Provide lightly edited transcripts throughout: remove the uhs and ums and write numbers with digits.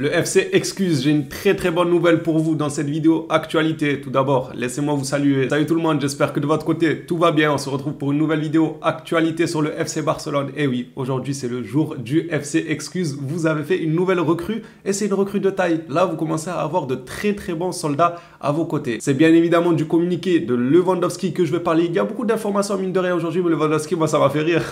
Le FC excuse, j'ai une très bonne nouvelle pour vous dans cette vidéo actualité. Tout d'abord, laissez-moi vous saluer. Salut tout le monde, j'espère que de votre côté, tout va bien. On se retrouve pour une nouvelle vidéo actualité sur le FC Barcelone. Et oui, aujourd'hui c'est le jour du FC excuse. Vous avez fait une nouvelle recrue et c'est une recrue de taille. Là, vous commencez à avoir de très bons soldats à vos côtés. C'est bien évidemment du communiqué de Lewandowski que je vais parler. Il y a beaucoup d'informations mine de rien aujourd'hui, mais Lewandowski, moi ça m'a fait rire.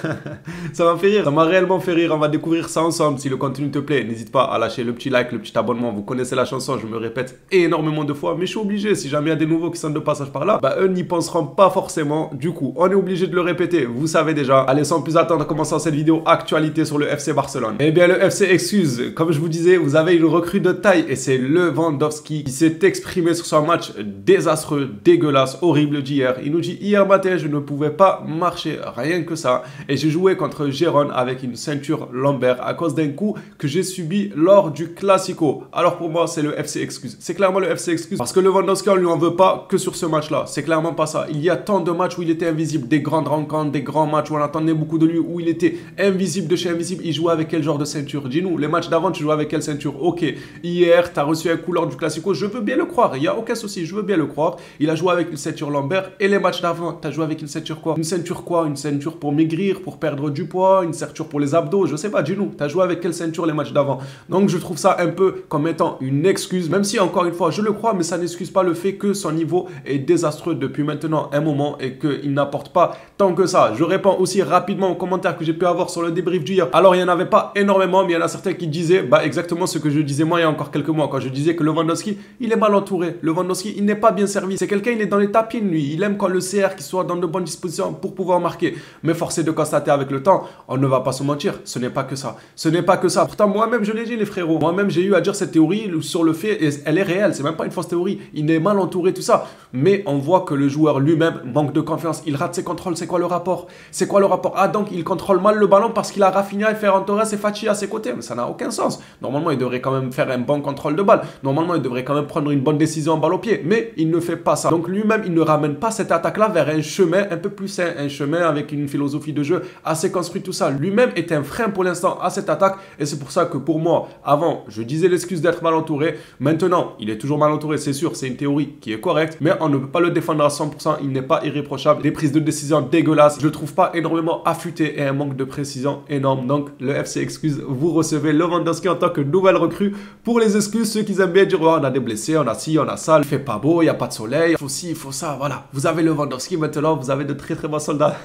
Ça m'a fait rire, ça m'a réellement fait rire. On va découvrir ça ensemble. Si le contenu te plaît, n'hésite pas à lâcher le petit like, le petit abonnement. Vous connaissez la chanson, je me répète énormément de fois, mais je suis obligé. Si jamais il y a des nouveaux qui sont de passage par là, bah eux n'y penseront pas forcément. Du coup, on est obligé de le répéter. Vous savez déjà. Allez, sans plus attendre, commençons cette vidéo actualité sur le FC Barcelone. Eh bien, le FC excuse. Comme je vous disais, vous avez une recrue de taille et c'est Lewandowski qui s'est exprimé sur son match désastreux, dégueulasse, horrible d'hier. Il nous dit hier matin, je ne pouvais pas marcher, rien que ça. Et j'ai joué contre Gérone avec une ceinture lombaire à cause d'un coup que j'ai subi lors du Classico. Alors pour moi, c'est le FC excuse. C'est clairement le FC excuse parce que Lewandowski, on lui en veut pas que sur ce match-là. C'est clairement pas ça. Il y a tant de matchs où il était invisible, des grandes rencontres, des grands matchs où on attendait beaucoup de lui, où il était invisible de chez invisible. Il jouait avec quel genre de ceinture? Dis-nous, les matchs d'avant, tu jouais avec quelle ceinture? Ok, hier, tu as reçu un coup lors du Classico. Je veux bien le croire. Il n'y a aucun souci. Je veux bien le croire. Il a joué avec une ceinture lombaire. Et les matchs d'avant, tu as joué avec une ceinture quoi? Une ceinture quoi? Une ceinture pour maigrir, pour perdre du poids, une ceinture pour les abdos. Je sais pas, dis-nous, tu as joué avec quelle ceinture les matchs d'avant? Donc je trouve ça un peu comme étant une excuse, même si encore une fois je le crois, mais ça n'excuse pas le fait que son niveau est désastreux depuis maintenant un moment et qu'il n'apporte pas tant que ça. Je réponds aussi rapidement aux commentaires que j'ai pu avoir sur le débrief d'hier. Alors il n'y en avait pas énormément, mais il y en a certains qui disaient exactement ce que je disais moi il y a encore quelques mois, quand je disais que Lewandowski il est mal entouré. Lewandowski il n'est pas bien servi. C'est quelqu'un, il est dans les tapines lui. Il aime quand le CR qui soit dans de bonnes dispositions pour pouvoir marquer. Mais force est de constater avec le temps, on ne va pas se mentir, ce n'est pas que ça. Ce n'est pas que ça. Pourtant moi-même je l'ai dit les frérots. Moi-même j'ai eu à dire cette théorie sur le fait, et elle est réelle, c'est même pas une fausse théorie. Il est mal entouré, tout ça. Mais on voit que le joueur lui-même manque de confiance. Il rate ses contrôles. C'est quoi le rapport? C'est quoi le rapport? Ah, donc il contrôle mal le ballon parce qu'il a Rafinha et Ferran Torres et Fati à ses côtés. Mais ça n'a aucun sens. Normalement, il devrait quand même faire un bon contrôle de balle. Normalement, il devrait quand même prendre une bonne décision en balle au pied. Mais il ne fait pas ça. Donc lui-même, il ne ramène pas cette attaque-là vers un chemin un peu plus sain. Un chemin avec une philosophie de jeu assez construite, tout ça. Lui-même est un frein pour l'instant à cette attaque. Et c'est pour ça que pour moi, avant, je disais l'excuse d'être mal entouré. Maintenant, il est toujours mal entouré, c'est sûr, c'est une théorie qui est correcte, mais on ne peut pas le défendre à 100%, il n'est pas irréprochable. Des prises de décision dégueulasses, je le trouve pas énormément affûté et un manque de précision énorme. Donc, le FC excuse, vous recevez Lewandowski en tant que nouvelle recrue. Pour les excuses, ceux qui aiment bien dire, oh, on a des blessés, on a ci, on a ça, il fait pas beau, il n'y a pas de soleil, il faut ci, il faut ça, voilà. Vous avez Lewandowski, maintenant, vous avez de très bons soldats.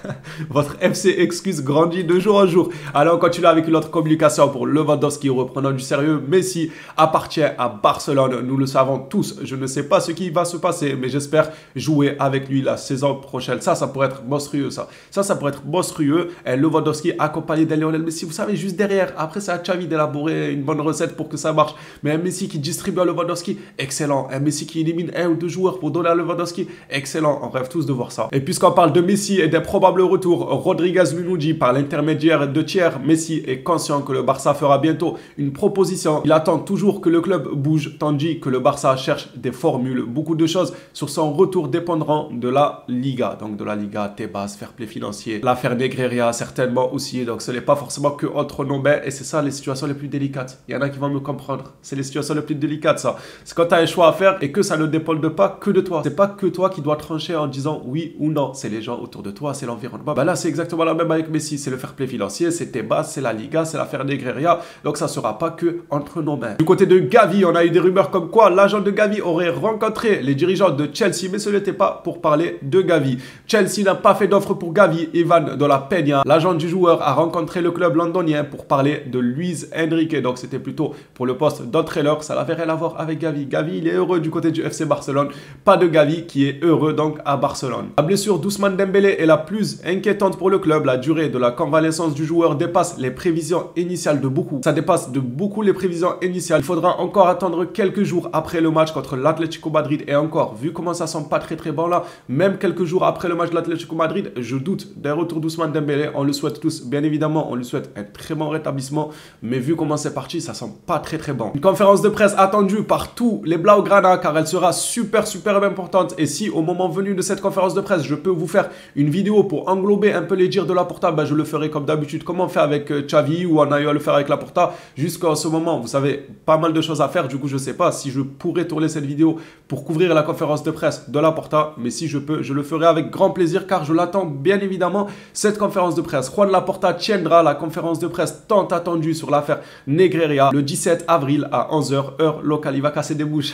Votre FC excuse grandit de jour en jour. Allez, on continue avec une autre communication pour Lewandowski, reprenant du sérieux. Messi appartient à Barcelone, nous le savons tous. Je ne sais pas ce qui va se passer, mais j'espère jouer avec lui la saison prochaine. Ça pourrait être monstrueux, ça pourrait être monstrueux. Et Lewandowski accompagné de Lionel Messi, vous savez, juste derrière. Après, c'est à Xavi d'élaborer une bonne recette pour que ça marche. Mais un Messi qui distribue à Lewandowski, excellent. Un Messi qui élimine un ou deux joueurs pour donner à Lewandowski, excellent. On rêve tous de voir ça. Et puisqu'on parle de Messi et des probables retours, Rodriguez nous dit par l'intermédiaire de Thiers, Messi est conscient que le Barça fera bientôt une proposition. Il attend toujours que le club bouge, tandis que le Barça cherche des formules. Beaucoup de choses sur son retour dépendront de la Liga. Donc de la Liga, Tebas, fair play financier, l'affaire Negreira certainement aussi. Donc ce n'est pas forcément que entre nos mains et c'est ça les situations les plus délicates. Il y en a qui vont me comprendre. C'est les situations les plus délicates ça. C'est quand tu as un choix à faire et que ça ne dépend pas que de toi. C'est pas que toi qui dois trancher en disant oui ou non. C'est les gens autour de toi, c'est l'environnement. Là c'est exactement la même avec Messi. C'est le fair play financier, c'est Tebas, c'est la Liga, c'est l'affaire Negreira. Donc ça sera pas que entre nos mains. Du côté de Gavi, on a eu des rumeurs comme quoi l'agent de Gavi aurait rencontré les dirigeants de Chelsea, mais ce n'était pas pour parler de Gavi. Chelsea n'a pas fait d'offre pour Gavi. Ivan de la Peña, l'agent du joueur, a rencontré le club londonien pour parler de Luis Enrique. Donc c'était plutôt pour le poste d'entraîneur. Ça n'avait rien à voir avec Gavi. Gavi, il est heureux du côté du FC Barcelone. Pas de Gavi qui est heureux donc à Barcelone. La blessure d'Ousmane Dembélé est la plus inquiétante pour le club. La durée de la convalescence du joueur dépasse les prévisions initiales de beaucoup. Ça dépasse de beaucoup les prévisions initiales. Il faudra encore attendre quelques jours après le match contre l'Atlético Madrid. Et encore, vu comment ça sent pas très bon là, même quelques jours après le match de l'Atlético Madrid, je doute d'un retour d'Ousmane Dembélé. On le souhaite tous, bien évidemment, on lui souhaite un très bon rétablissement. Mais vu comment c'est parti, ça sent pas très bon. Une conférence de presse attendue par tous les Blaugrana car elle sera super importante. Et si au moment venu de cette conférence de presse, je peux vous faire une vidéo pour englober un peu les dires de Laporta, je le ferai comme d'habitude, comme on fait avec Xavi ou on a eu à le faire avec Laporta jusqu'à ce moment. Vous savez, pas mal de choses à faire. Du coup, je sais pas si je pourrais tourner cette vidéo pour couvrir la conférence de presse de Laporta, mais si je peux, je le ferai avec grand plaisir car je l'attends bien évidemment, cette conférence de presse. Juan Laporta tiendra la conférence de presse tant attendue sur l'affaire Negreira le 17 avril à 11h, heure locale. Il va casser des bouches.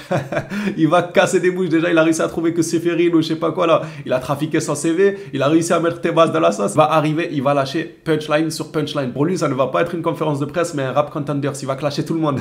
Il va casser des bouches. Déjà, il a réussi à trouver que Seferin ou je sais pas quoi là. Il a trafiqué son CV. Il a réussi à mettre Tebas dans la sauce. Il va arriver, il va lâcher punchline sur punchline. Pour lui, ça ne va pas être une conférence de presse, mais un rap contender. Il va clasher tout le monde.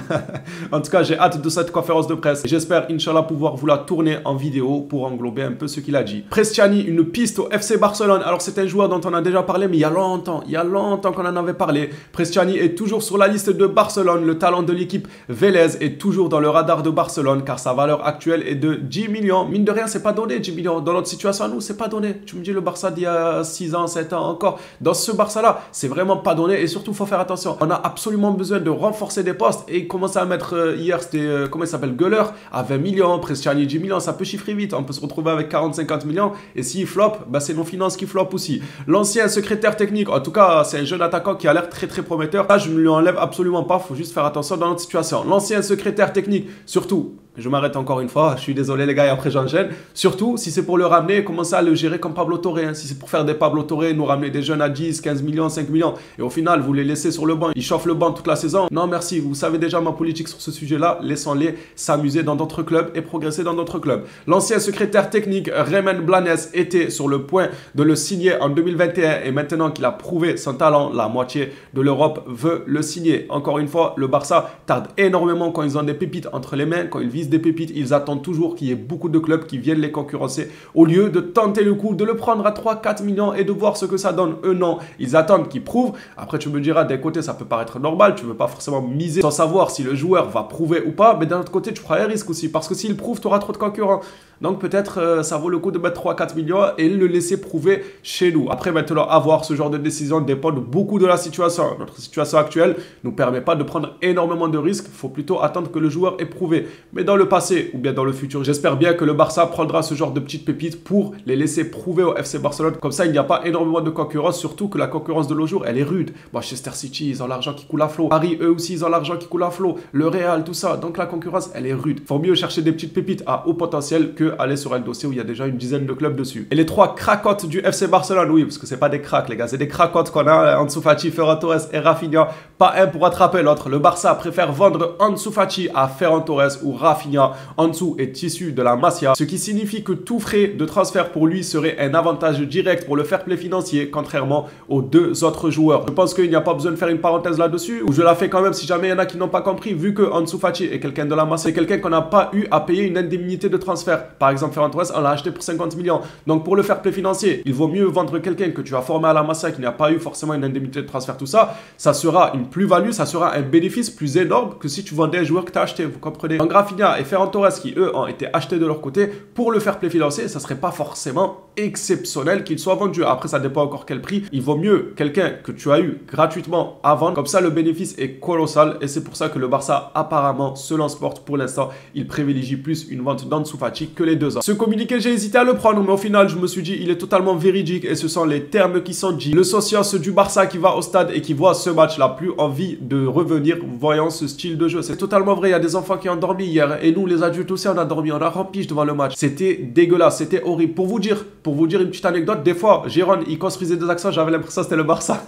En tout cas, j'ai hâte de cette conférence de presse. J'espère, Inch'Allah, pouvoir vous la tourner en vidéo pour englober un peu ce qu'il a dit. Prestiani, une piste au FC Barcelone. Alors, c'est un joueur dont on a déjà parlé, mais il y a longtemps qu'on en avait parlé. Prestiani est toujours sur la liste de Barcelone. Le talent de l'équipe Vélez est toujours dans le radar de Barcelone car sa valeur actuelle est de 10 millions. Mine de rien, c'est pas donné 10 millions. Dans notre situation à nous, c'est pas donné. Tu me dis le Barça d'il y a 6 ans, 7 ans encore. Dans ce Barça-là, c'est vraiment pas donné et surtout, il faut faire attention. On a absolument besoin de renforcer des postes et commencer à mettre hier, c'était, comment il s'appelle, Guller à 20 millions, Prestiani 10 millions, ça peut chiffrer vite. On peut se retrouver avec 40-50 millions et s'il flop, bah, c'est nos finances qui flop aussi. L'ancien secrétaire technique, en tout cas, c'est un jeune attaquant qui a l'air très prometteur. Là, je ne lui enlève absolument pas, il faut juste faire attention dans notre situation. L'ancien secrétaire technique, surtout, je m'arrête encore une fois, je suis désolé les gars et après j'enchaîne. Surtout, si c'est pour le ramener, commencer à le gérer comme Pablo Torre. Hein. Si c'est pour faire des Pablo Torre, nous ramener des jeunes à 10, 15 millions, 5 millions, et au final, vous les laissez sur le banc, ils chauffent le banc toute la saison. Non merci, vous savez déjà ma politique sur ce sujet-là, laissons-les s'amuser dans d'autres clubs et progresser dans d'autres clubs. L'ancien secrétaire technique, Raymond Blanes, était sur le point de le signer en 2021 et maintenant qu'il a prouvé son talent, la moitié de l'Europe veut le signer. Encore une fois, le Barça tarde énormément quand ils ont des pépites entre les mains, quand ils visent des pépites, ils attendent toujours qu'il y ait beaucoup de clubs qui viennent les concurrencer au lieu de tenter le coup, de le prendre à 3-4 millions et de voir ce que ça donne. Eux non, ils attendent qu'ils prouvent. Après tu me diras, d'un côté ça peut paraître normal, tu ne veux pas forcément miser sans savoir si le joueur va prouver ou pas, mais d'un autre côté tu prends un risque aussi parce que s'il prouve tu auras trop de concurrents. Donc peut-être ça vaut le coup de mettre 3-4 millions et le laisser prouver chez nous. Après maintenant, avoir ce genre de décision dépend beaucoup de la situation. Notre situation actuelle ne nous permet pas de prendre énormément de risques. Il faut plutôt attendre que le joueur ait prouvé. Mais dans le passé ou bien dans le futur, j'espère bien que le Barça prendra ce genre de petites pépites pour les laisser prouver au FC Barcelone. Comme ça, il n'y a pas énormément de concurrence, surtout que la concurrence de nos jours, elle est rude. Manchester City, ils ont l'argent qui coule à flot. Paris, eux aussi, ils ont l'argent qui coule à flot. Le Real, tout ça. Donc la concurrence, elle est rude. Faut mieux chercher des petites pépites à haut potentiel que aller sur un dossier où il y a déjà une dizaine de clubs dessus. Et les 3 cracottes du FC Barcelone, oui, parce que c'est pas des cracks les gars, c'est des cracottes qu'on a, Ansu Fati, Ferran Torres et Rafinha, pas un pour attraper l'autre. Le Barça préfère vendre Ansu Fati à Ferran Torres ou Rafinha. Ansu est issu de la Masia, ce qui signifie que tout frais de transfert pour lui serait un avantage direct pour le fair play financier, contrairement aux 2 autres joueurs. Je pense qu'il n'y a pas besoin de faire une parenthèse là-dessus, ou je la fais quand même si jamais il y en a qui n'ont pas compris, vu que Ansu Fati est quelqu'un de la Masia, c'est quelqu'un qu'on n'a pas eu à payer une indemnité de transfert. Par exemple, Ferran Torres, on l'a acheté pour 50 millions. Donc pour le fair play financier, il vaut mieux vendre quelqu'un que tu as formé à la Masia, qui n'a pas eu forcément une indemnité de transfert, tout ça. Ça sera une plus-value, ça sera un bénéfice plus énorme que si tu vendais un joueur que tu as acheté, vous comprenez? Donc Rafinha et Ferran Torres, qui eux ont été achetés de leur côté, pour le fair play financier, ça serait pas forcément exceptionnel qu'ils soient vendus. Après, ça dépend encore quel prix. Il vaut mieux quelqu'un que tu as eu gratuitement à vendre. Comme ça, le bénéfice est colossal et c'est pour ça que le Barça, apparemment, selon Sport, pour l'instant, il privilégie plus une vente d'Ansu Fati que les 2 ans. Ce communiqué, j'ai hésité à le prendre, mais au final, je me suis dit, il est totalement véridique et ce sont les termes qui sont dits. Le socios du Barça qui va au stade et qui voit ce match n'a plus envie de revenir voyant ce style de jeu. C'est totalement vrai. Il y a des enfants qui ont dormi hier et nous, les adultes aussi, on a dormi. On a rempli devant le match. C'était dégueulasse, c'était horrible. Pour vous dire une petite anecdote, des fois, Giron, il construisait des actions, j'avais l'impression que c'était le Barça.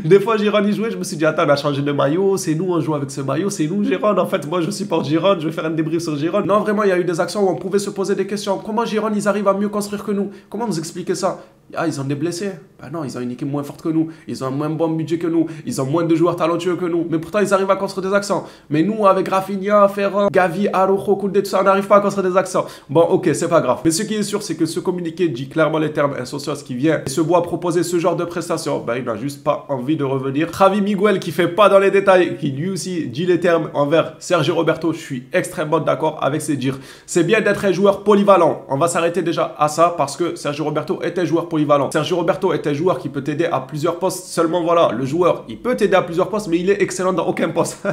Des fois, Giron, il jouait, je me suis dit, attends, on a changé de maillot, c'est nous, on joue avec ce maillot, c'est nous, Giron. En fait, moi, je supporte Giron, je vais faire un débrief sur Giron. Non, vraiment, il y a eu des actions où on pouvait se poser des questions. Comment Giron, ils arrivent à mieux construire que nous? Comment vous expliquez ça? Ah, ils ont des blessés. Ben non, ils ont une équipe moins forte que nous. Ils ont un moins bon budget que nous. Ils ont moins de joueurs talentueux que nous. Mais pourtant, ils arrivent à construire des accents. Mais nous, avec Rafinha, Ferran, Gavi, Araujo, Koundé, tout ça, on n'arrive pas à construire des accents. Bon, ok, c'est pas grave. Mais ce qui est sûr, c'est que ce communiqué dit clairement les termes. Un socios qui vient et se voit proposer ce genre de prestations, ben, il n'a juste pas envie de revenir. Javi Miguel, qui fait pas dans les détails, qui lui aussi dit les termes envers Sergio Roberto, je suis extrêmement d'accord avec ses dires. C'est bien d'être un joueur polyvalent. On va s'arrêter déjà à ça parce que Sergio Roberto est un joueur polyvalent. polyvalent. Sergio Roberto est un joueur qui peut t'aider à plusieurs postes. Seulement voilà, le joueur, il peut t'aider à plusieurs postes, mais il est excellent dans aucun poste.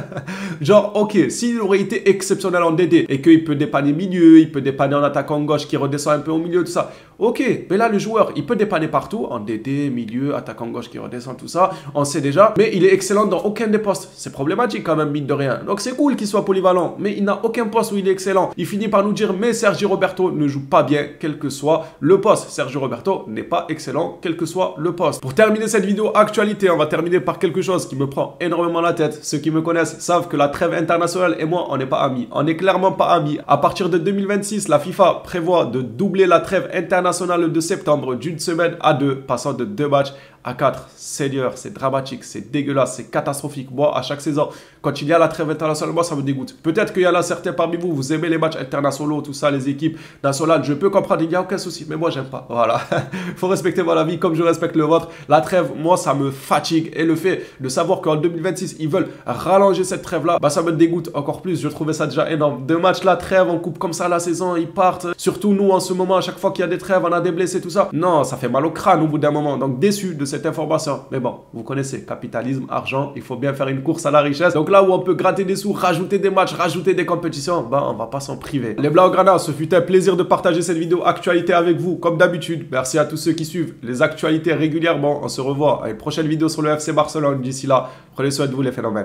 Genre, ok, s'il aurait été exceptionnel en DD et qu'il peut dépanner milieu, il peut dépanner en attaquant gauche qui redescend un peu au milieu, tout ça. Ok, mais là, le joueur, il peut dépanner partout, en DD, milieu, attaquant gauche qui redescend, tout ça. On sait déjà, mais il est excellent dans aucun des postes. C'est problématique quand même, mine de rien. Donc c'est cool qu'il soit polyvalent, mais il n'a aucun poste où il est excellent. Il finit par nous dire, mais Sergio Roberto ne joue pas bien, quel que soit le poste. Sergio Roberto n'est pas excellent, quel que soit le poste. Pour terminer cette vidéo actualité, on va terminer par quelque chose qui me prend énormément la tête. Ceux qui me connaissent savent que la trêve internationale et moi, on n'est pas amis. On n'est clairement pas amis. À partir de 2026, la FIFA prévoit de doubler la trêve internationale de septembre d'une semaine à 2, passant de 2 matchs à 4. Seigneur, c'est dramatique, c'est dégueulasse, c'est catastrophique. Moi, à chaque saison, quand il y a la trêve internationale, moi, ça me dégoûte. Peut-être qu'il y en a certains parmi vous, vous aimez les matchs internationaux, tout ça, les équipes nationales, je peux comprendre, il n'y a aucun souci, mais moi, j'aime pas. Voilà. Faut respecter mon avis comme je respecte le vôtre. La trêve, moi, ça me fatigue. Et le fait de savoir qu'en 2026, ils veulent rallonger cette trêve-là, bah, ça me dégoûte encore plus. Je trouvais ça déjà énorme. 2 matchs, la trêve, on coupe comme ça la saison, ils partent. Surtout nous, en ce moment, à chaque fois qu'il y a des trêves, on a des blessés, tout ça. Non, ça fait mal au crâne au bout d'un moment. Donc, déçu de cette information. Mais bon, vous connaissez, capitalisme, argent, il faut bien faire une course à la richesse. Donc là où on peut gratter des sous, rajouter des matchs, rajouter des compétitions, ben on va pas s'en priver. Les Blaugrana, ce fut un plaisir de partager cette vidéo actualité avec vous, comme d'habitude. Merci à tous ceux qui suivent les actualités régulièrement. On se revoit à une prochaine vidéo sur le FC Barcelone. D'ici là, prenez soin de vous les phénomènes.